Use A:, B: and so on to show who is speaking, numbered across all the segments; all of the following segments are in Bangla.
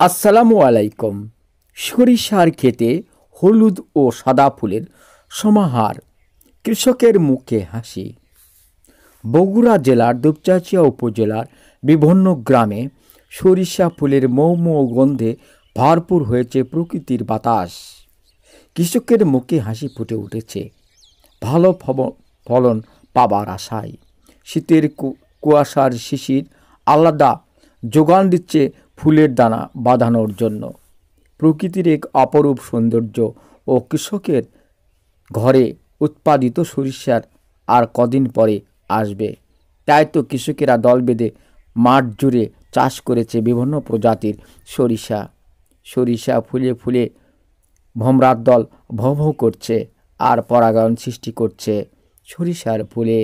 A: আসসালামু আলাইকুম। সরিষার ক্ষেতে হলুদ ও সাদা ফুলের সমাহার, কৃষকের মুখে হাসি। বগুড়া জেলার দুপচাঁচিয়া উপজেলার বিভিন্ন গ্রামে সরিষা ফুলের মৌ গন্ধে ভরপুর হয়েছে প্রকৃতির বাতাস। কৃষকের মুখে হাসি ফুটে উঠেছে ভালো ফলন পাবার আশায়। শীতের কুয়াশার শিশির আলাদা যোগান দিচ্ছে ফুলের দানা বাঁধানোর জন্য। প্রকৃতির এক অপরূপ সৌন্দর্য ও কৃষকের ঘরে উৎপাদিত সরিষার আর কদিন পরে আসবে। তাই তো কৃষকেরা দল বেঁধে মাঠ জুড়ে চাষ করেছে বিভিন্ন প্রজাতির সরিষা। সরিষা ফুলে ফুলে ভোমরার দল ভোঁ ভোঁ করছে আর পরাগায়ন সৃষ্টি করছে সরিষার ফুলে।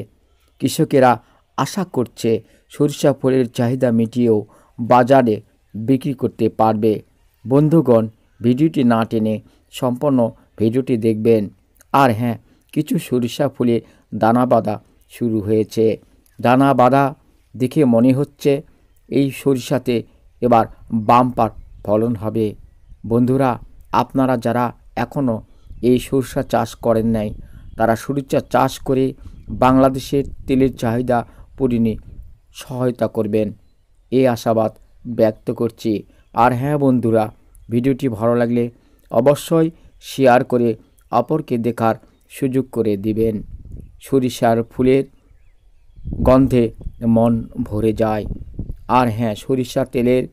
A: কৃষকেরা আশা করছে সরিষা ফুলের চাহিদা মিটিয়েও বাজারে বিক্রি করতে পারবে। বন্ধুগণ, ভিডিওটি না টেনে সম্পূর্ণ ভিডিওটি দেখবেন। আর হ্যাঁ, কিছু সরিষা ফুলে দানা বাঁধা শুরু হয়েছে। দানা বাঁধা দেখে মনে হচ্ছে এই সরিষাতে এবার বাম্পার ফলন হবে। বন্ধুরা, আপনারা যারা এখনও এই সরিষা চাষ করেন নাই, তারা সরিষা চাষ করে বাংলাদেশের তেলের চাহিদা পূরণে সহায়তা করবেন, এই আশাবাদ ব্যক্ত করছি। আর হ্যাঁ বন্ধুরা, ভিডিওটি ভালো লাগলে অবশ্যই শেয়ার করে অপরকে দেখার সুযোগ করে দিবেন। সরিষার ফুলের গন্ধে মন ভরে যায়। আর হ্যাঁ, সরিষার তেলের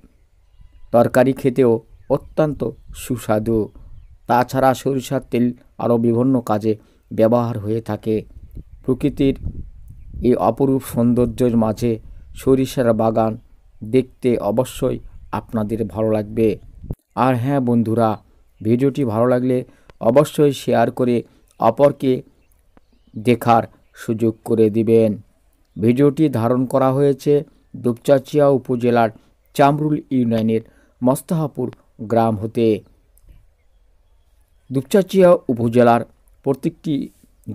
A: তরকারি খেতেও অত্যন্ত সুস্বাদু। তাছাড়া সরিষার তেল আরও বিভিন্ন কাজে ব্যবহার হয়ে থাকে। প্রকৃতির এই অপরূপ সৌন্দর্যের মাঝে সরিষার বাগান দেখতে অবশ্যই আপনাদের ভালো লাগবে। আর হ্যাঁ বন্ধুরা, ভিডিওটি ভালো লাগলে অবশ্যই শেয়ার করে অপরকে দেখার সুযোগ করে দিবেন। ভিডিওটি ধারণ করা হয়েছে দুপচাঁচিয়া উপজেলার চামরুল ইউনিয়নের মোস্তাহাপুর গ্রাম হতে। দুপচাঁচিয়া উপজেলার প্রত্যেকটি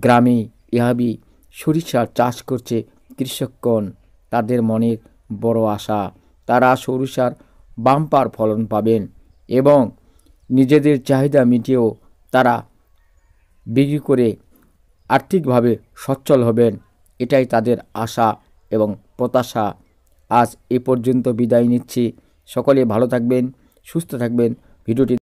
A: গ্রামে এভাবে সরিষা চাষ করছে কৃষকগণ। তাদের মনের বড় আশা, তারা সরিষার বাম্পার ফলন পাবেন এবং নিজেদের চাহিদা মিটিয়েও তারা বিক্রি করে আর্থিকভাবে সচ্ছল হবেন। এটাই তাদের আশা এবং প্রত্যাশা। আজ এ পর্যন্ত বিদায় নিচ্ছি। সকলে ভালো থাকবেন, সুস্থ থাকবেন। ভিডিওটি